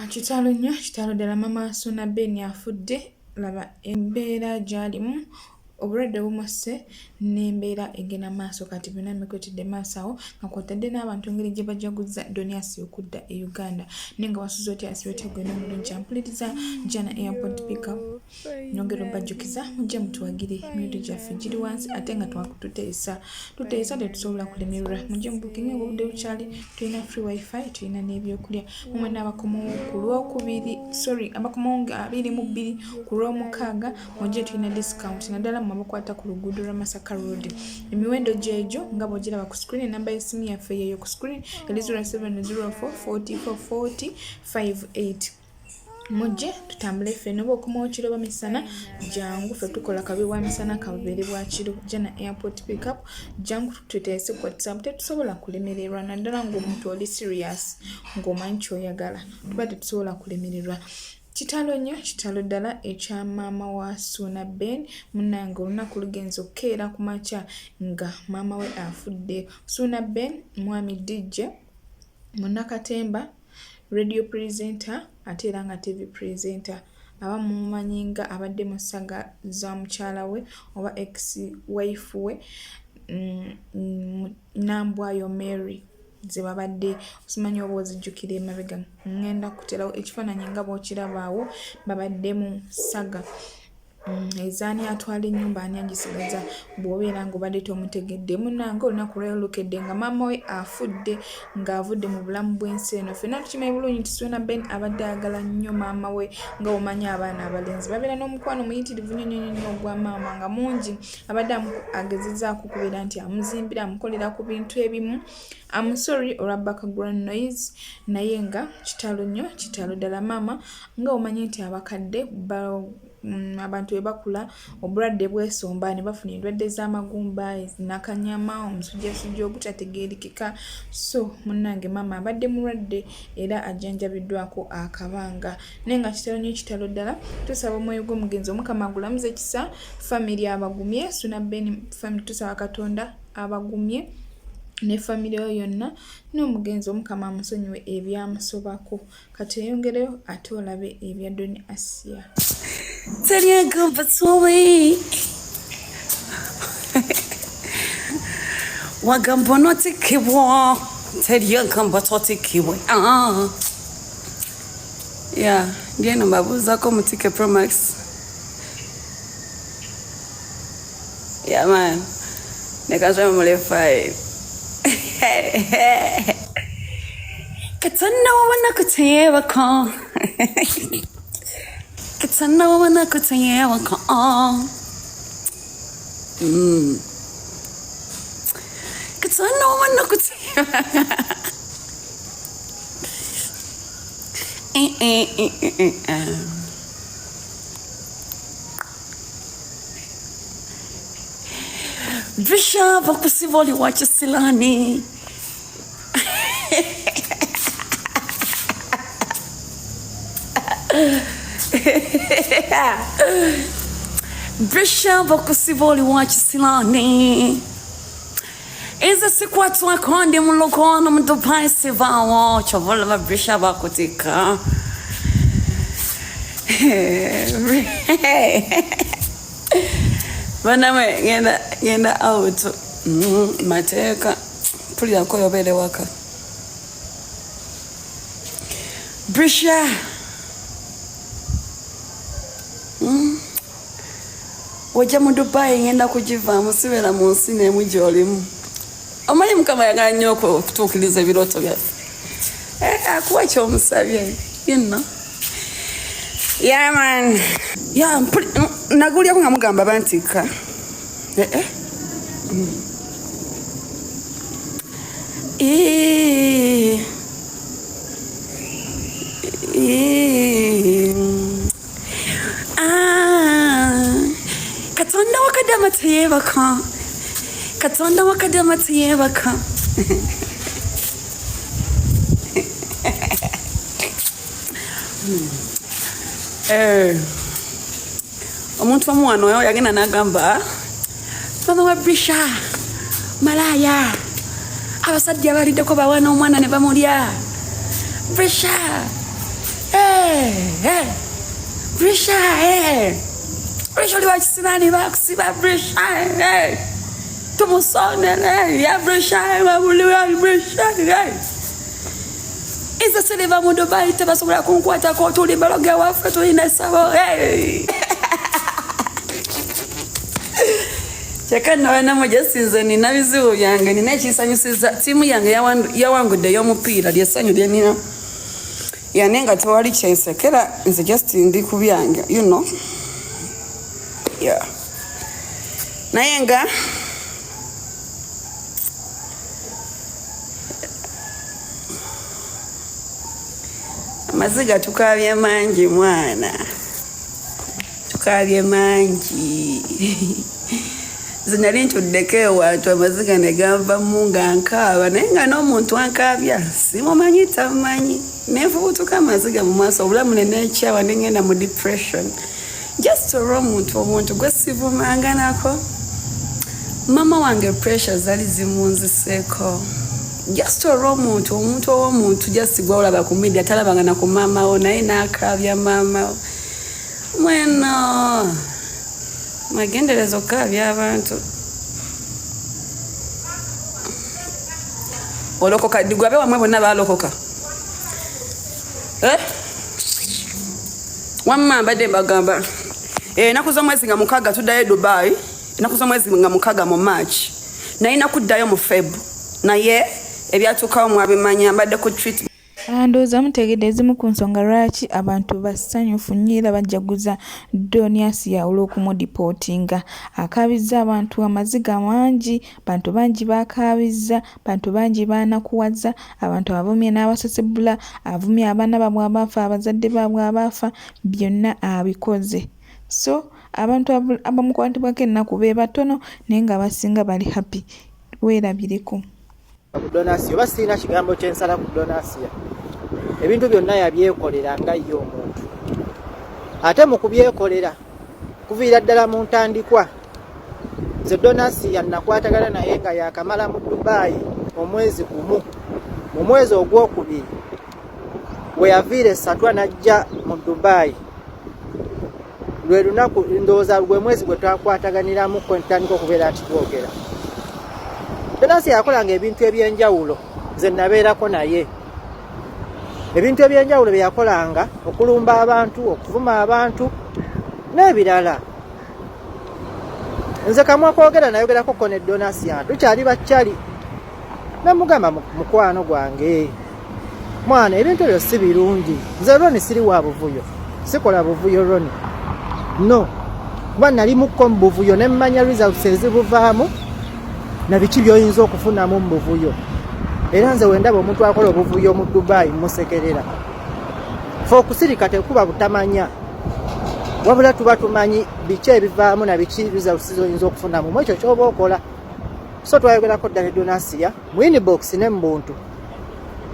Kitalo nnyo kitalo ddala maama Suna Ben afudde laba embeera gy'alimu obulwadde bumusse n'embeera egenda maaso kati byonna bikwetedde maaso awo nga kw'otadde n'abantu engeri gye bajaguzza Donias okudda e Uganda naye nga wasuze otya asibete gwena omulungi ampuliriza Jana Airport Pickup nongera obajjukiza mujje mutuwagire emiridu gyaffe giri wansi ate nga tuteesa tetusobola kulemererwa mujje mu booking obudde bukyali tulina free wifi tulina n'ebyokulya mumwe n'abakomawo ku lwokubiri abakomawo nga 22 ku lwomukaaga mujje tulina discount naddala mabakwata ku luguudo lwa Masaka Road emiwendo gyejo nga bw'ogiraba ku screen enamba y'essimu yaffe yeeyo ku screen eri 0704 44 40 58 mujje tutambule ffenna oba okumawo kiro ba misana jangu ffe tukola kabi bwa misana kabubeere bwa kiro Jana Airport Pickup jangu tuteese ku WhatsApp tetusobola kulemererwa naddala ng'omuntu oli serious ng'omanyi ky'oyagala tuba tetusobola kulemererwa kitalo nnyo kitalo ddala ekya maama wa Suna Ben munnange olunaku lugenza okukeera ku makya nga maama we afudde. Suna Ben mwami DJ munnakatemba radio presenter ate era nga TV presenter aba mumanyi nga abadde mu ssaga za mukyala we oba ex wife we Nambwayo Mary ze babadde simanyi oba ozijjukira emabega ngenda kuterawo ekifaananyi nga bw'okirabaawo babadde mu ssaga ezaani atwala ennyumba ani agisigaza bw'obeera ng'obadde tomutegedde munnange olunaku lwayolukedde nga maama we afudde ng'avudde mu bulamu bw'ensi eno ffenna tukimanyi bulungi nti Suna Ben abadde ayagala nnyo maama we nga omanyi abaana abalenzi babeera n'omukwano muyitirivu nnyo ogwa maama nga mungi abadde agezezzaako okubeera nti amuzimbira amukolera ku bintu ebimu amusori olwa background noise naye nga kitalo nnyo kitalo ddala maama nga omanyi nti abakadde abantu bwe bakula obulwadde bwesomba ne bafuna endwadde z'amagumba nakanyama omusujjasujja ogutategeerekeka so munnange maama abadde mulwadde era ajjanjabiddwako akabanga naye nga kitalo nnyo kitalo ddala tusaba omwoyo gw'omugenzi omukama agulamuze kisa family abagumye Suna Ben family tusaba Katonda abagumye ne family yonna n'omugenzi omukama amusonyiwe ebyamusobako kati eyongereyo ate olabe ebya Doni Asia Tariega Batsowe Wagambono Tikibo Tariega Batoti Kiwe Yeah, ndiye nambabuza ko mutike Pro Max. Yeah man. Nekazwa mule 5. Katana wana kutayeba ko. Katana wana kutayeba ko. Katana wana kutayeba. Visha bakusivoli wacha silani. Visha bakusivoli wacha silani. Eza sikwatu akonde mulokono mdupai sivawo chovola vabrisha bakutika. Baname ngenda out mateka pulira ko yobere waka Brisha Waja mu Dubai ngenda kujiva musibera mu nsi ne mujolimu Omanyi mukama yagala nnyo okutuukiriza ebiroto byaffe. Akuwa ky'omusabye, you know. Yeah, man. Yeah, nagulyako nga mugamba bantika. Katonda wakadama teyebaka. Katonda wakadama tiyebaka. Omuntu omwana oyo yagenda n'agamba mama wa Brisha malaya abasajja baliddeko bawana omwana ne bamulya Brisha Brisha, Brisha liwa chisinani bakusiba Brisha, tumusonele, ya Brisha, mabuliwa Brisha, Isa siliva mu Dubai tebasobola kunkwata ko tuli baloge waffe tulina sabo. Chakana wana moja season nina bizibu byange nina ekisanyusiza timu yange yawangudde y'omupiira lyesanyu lyenina yanenga tewali kyensekera nze just ndi ku byange you know yeah naye nga amaziga tukabye mangi mwana tukabye mangi zinali ntuddeko ewantu amaziga ne gava mu nga nkaaba naye nga n'omuntu ankabya simumanyi tamumanyi nenfubutuka amaziga mu maaso obulamu ne neekyawa ne ngenda mu depression just olwo omuntu gwe sivumanga nako mama wange pressure zali zimunziseeko just olwo omuntu ow'omuntu just gwolaba ku media talabanga na ku maama wo naye n'akaabya maama mweno mwegendereza okukaabya abantu olokoka digwabe wamwe bonna baalokoka wamma mbadde mbagamba enaku z'omwezi nga mukaaga tuddayo Dubai enaku z'omwezi nga mukaaga mu March nalina kuddayo mu Feb naye ebyatuukawo mwabimanya mbadde ku treatment ndowooza mutegedde ezimu ku nsonga lwaki abantu basanyufu nnyo era bajaguza Donias olw'okumudipootinga. Akaabizza abantu amaziga mangi, bantu bangi baakaabizza, bantu bangi baanakuwaza, abantu abavumye n'abasasebula, avumye abaana baabwe abaafa, abazadde baabwe abaafa, byonna abikoze. So abantu abamukwatibwako ennaku be batono naye nga basinga bali happy. Weerabireko. Donasiyo basiina kigambo kyensala ku Donasiyo. Ebintu byonna yabyekolera nga ye omuntu. Ate mu kubyekolera kuviira ddala mu ntandikwa. Nze Donasiyo nakwatagana naye nga yakamala mu Dubai omwezi gumu. Mu mwezi ogwokubiri we yaviire Satwa n'ajja mu Dubai. Lwe lunaku ndowooza gwe mwezi gwe twakwataganiramu kwe ntandika okubeera ati twogera. Donasiyo yakolanga ebintu ebyenjawulo nze nabeerako naye. Ebintu ebyenjawulo bye yakolanga okulumba abantu, okuvuma abantu n'ebirala. Nze kamwa kwogera nayogerako ko ne Donasiyo tukyali bakyali. Namugamba mukwano gwange. Mwana ebintu ebyo si birungi. Nze Roni siri wa buvuyo. Sikola buvuyo Roni. No. Kuba nali mukko mu buvuyo ne mmanya results ezibuvaamu. Na biki by'oyinza okufunamu mu buvuyo. Era nze wendaba omuntu akola obuvuyo mu Dubai musekerera. Fo kusirika tekuba butamanya. Wabula tuba tumanyi biki ebivaamu na biki results z'oyinza okufunamu mu ekyo ky'oba okola. So twayogerako ddala Donasiyo mu inbox ne mbuntu.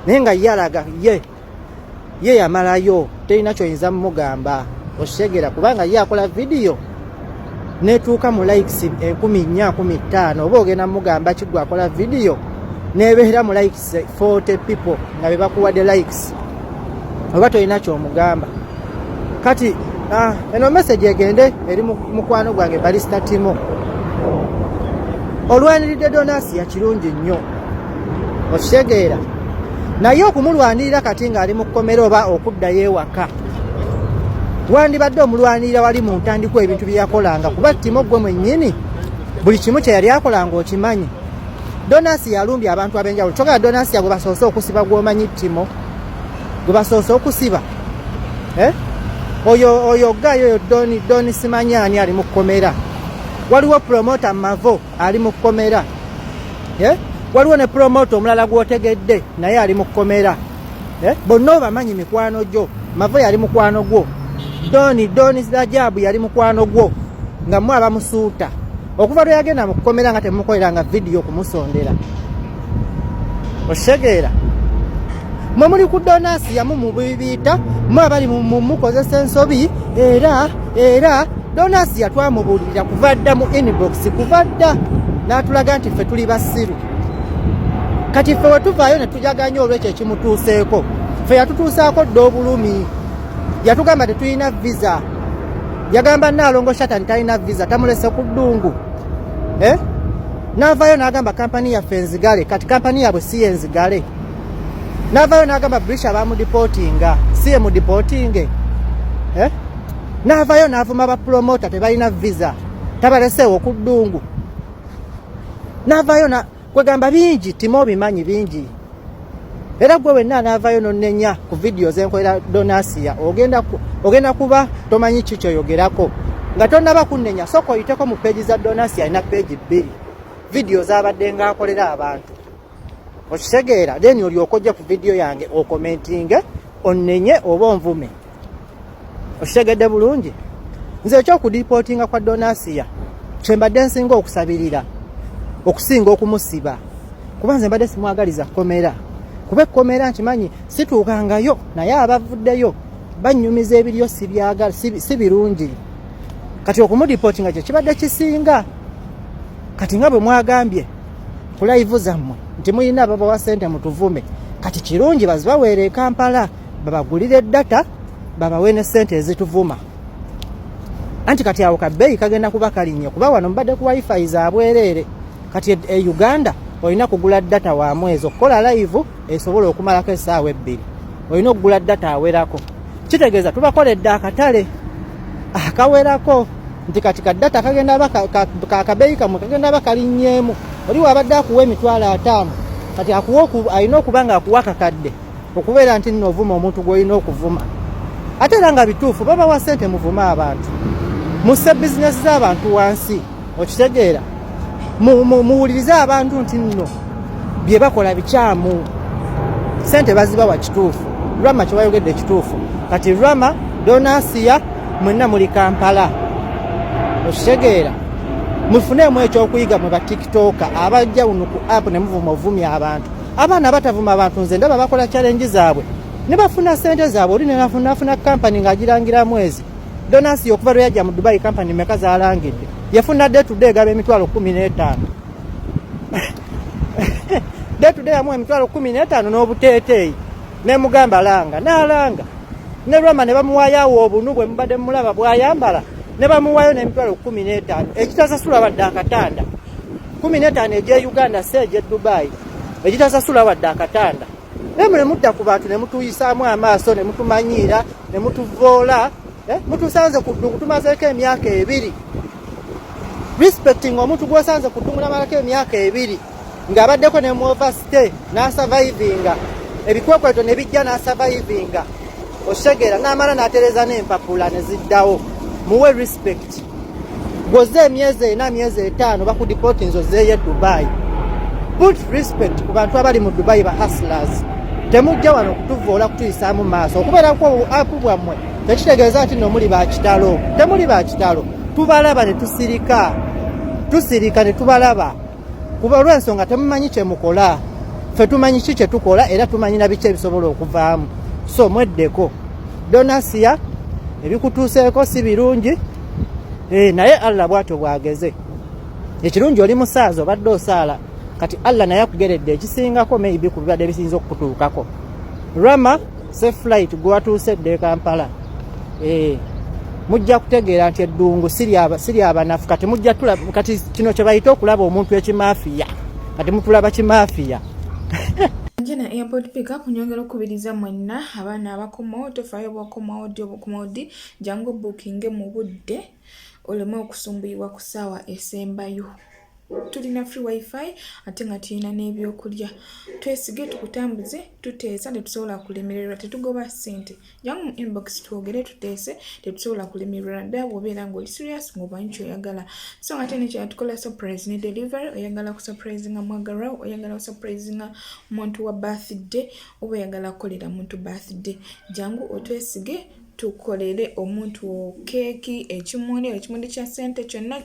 Naye nga yalaga ye yamalayo terina ky'oyinza mugamba oshegera kubanga ye akola video. Netuuka mu likes 14,15 oba ogenda mugamba kigwa akola video nebeera mu likes 40 people nga be bakuwadde likes oba tolina ky'omugamba kati eno message egende eri mukwano gwange Barista Timo olwaniridde Donasiyo kirungi nnyo okitegeera naye okumulwanirira kati ng'ali mu kkomera oba okuddayo ewaka wandibadde omulwanirira wali mu ntandikwa ebintu bye yakolanga kuba Timo gwe mwennyini buli kimu kye yali akolanga okimanyi. Donasiyo yalumbye abantu ab'enjawulo kyokka Donasiyo gwe basoose okusiba gw'omanyi Timo gwe basoose okusiba oyo gayo Doni simanyani ali mu kkomera waliwo promoter Mavo ali mu kkomera waliwo ne promoter omulala gw'otegedde naye ali mu kkomera bonna obamanyi mikwano gyo Mavo yali mukwano gwo Doni Rajabu yali mukwano gwo nga mwe abamusuuta okuva lwe yagenda mu kkomera nga temukoleranga video kumusondera oshegeera mwe muli ku Donasiyo mu bibiita mwe abali mukozesa ensobi era Donasiyo twamubuulirira kuva dda mu inbox kuva dda n'atulaga nti ffe tuli basiru kati ffe we tuvaayo ne tujaganya olwekyo ekimutuuseeko ffe yatutuusaako dda obulumi yatugamba tetulina visa yagamba Nalongo Shatani talina visa tamulese ku ddungu navayo n'agamba kampani yaffe enzigale kati kampani yabwe si enzigale navayo n'agamba Brisha bamudipotinga siye mudipotinge navayo n'avuma bapromota tebalina visa tabaleseewo ku ddungu navayo kwegamba bingi timo bimanyi bingi era gwe wenna navayo nonnenya ku vidiyo zenkolera Donasia ogenda kuba tomanyi kikyoyogerako nga tonnaba kunnenya soko oyiteko mu peegi za Donasia alina peegi 2 vidiyo zabadde ng'akolera abantu okitegeera then olyoka ojja ku vidiyo yange okomentinge onnenye oba onvume okitegedde bulungi nze ekyokudipotinga kwa Donasia kyembadde nsinga okusabirira okusinga okumusiba kuba nze mbadde simwagaliza komera kuba ekkomera nkimanyi situukangayo naye abavuddeyo bannyumiza ebiryo sibyagala si birungi kati okumudipotinga kye kibadde kisinga kati nga bwe mwagambye ku live zammwe nti muyina ababawa ssente mutuvume kati kirungi bazibaweere Kampala babagulire data babawe ne ssente ezituvuma anti kati awo kabbeeyi kagenda kuba kalinnye kuba wano mbadde ku wifi zaabwereere kati Uganda olina kugula data wa mwezi okukola live esobola okumalako essaawa 2 olina okugula data awerako kitegeeza tubakoledde akatale akawerako nti kati kadata kagenda kakabeeyi kamwe kagenda bakalinnyeemu oli wabadde akuwa $5,000 kati alina okuba nga akuwa kakadde okubeera nti nno ovuma omuntu gw'olina okuvuma ate era nga bituufu babawa ssente muvuma abantu musse bizinesi z'abantu wansi okitegeera muwulirize abantu nti nno bye bakola bikyamu ssente bazibawa kituufu Rama kyebayogedde kituufu kati Rama Donasia mwenna muli Kampala okitegeera mufunemu ekyokuyiga mwe ba tiktoka abajja uno ku app ne muvuma ovumya abantu abaana batavuma abantu nze ndaba bakola challenge zaabwe ne bafuna ssente zaabwe oli ne nafuna kampani ng'agirangira mwezi Donasia okuva lwe yajja mu Dubai kampani meka zaalangidde yafuna day to day gaba $15,000 day to day amwe $15,000 n'obuteeteeyi ne mugamba langa n'alanga ne Rama ne bamuwaayo obunu bwe mubadde mulaba bw'ayambala ne bamuwaayo $15,000 ekitasasula wadde akatanda 15 egye Uganda seje Dubai ekitasasula wadde akatanda ne mudda ku bantu ne mutuyisaamu amaaso ne mutumanyiira ne mutuvoola mutusanze ku ddungu tumazeeko emyaka 2 respecting omuntu gw'osanze ku ddungu namalako emyaka 2 ng'abaddeko ne mu overstay n'asurvivinga ebikwekweto ne bijja n'asurvivinga okitegeera n'amala n'atereza n'empapula ne ziddawo muwe respect gwoze emyezi 4 myezi 5 bakudipoti nzo zeeye Dubai put respect ku bantu abali mu Dubai ba hustlers temujja wano kutuvoola kutuyisaamu maaso okubeerako apu bwammwe tekitegeeza nti nno muli bakitalo temuli bakitalo tubalaba ne tusirika ne tubalaba kuba olw'ensonga temumanyi kye mukola ffe tumanyi ki kye tukola era tumanyi na biki ebisobola okuvaamu so mweddeko Donasia ebikutuuseeko si birungi naye Allah bw'atyo bw'ageze ekirungi oli musaaza obadde osaala kati Allah naye akugeredde ekisingako maybe ku bibadde bisinza okutuukako Rama safe flight gwatuusedde Kampala mujja kutegeera nti eddungu siri abanafu kati mujja tulaba kati kino kye bayita okulaba omuntu ekimafiya kati mutulaba kimafiya Njena airport pick up nyongera okubiriza mwenna abaana abakomawo tofaayo bwakomaodi jangu booking mu budde olema okusumbuyibwa ku ssaawa esembayo tulina free wifi ate nga tulina n'ebyokulya twesige tukutambuze tuteesa tetusobola kulemererwa tetugoba ssente jangu mu inbox twogere tuteese tetusobola kulemererwa ddala bw'obeera ng'oli serious ng'omanyi kyoyagala so ate nekyatukola surprise ne delivery oyagala kusurprisinga mwagalwawo oyagala kusurprisinga muntu wa birthday oba oyagala kukolera muntu birthday jangu otwesige tukolere omuntu keeki ekimuli kya ssente kyonna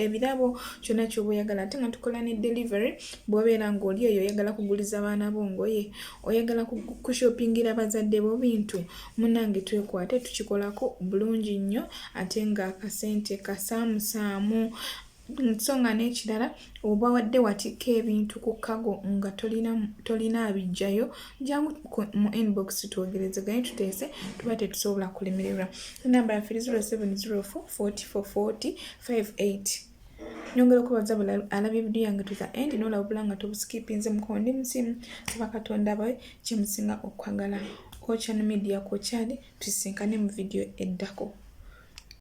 ebirabo kyonna ky'oba oyagala ate nga tukola ne delivery bw'obeera ng'oli eyo oyagala kuguliza abaana bo ngoye oyagala kushopingira bazadde bo bintu munnange twekwate tukikolako bulungi nnyo ate nga akasente kasaamusaamu nsonga n'ekirala oba wadde watikka ebintu ku kago nga tolina abijjayo jangu mu inbox twogerezeganye tuteese tuba tetusobola kulemererwa. Enamba yaffe 0704 44 40 58. Nyongera okubaza bula alabye video yange to the end n'olabula nga tobuskipinze mukondi musimu saba Katonda abawe kye musinga okwagala. Channel Media ko kyali tusisinkane mu video eddako.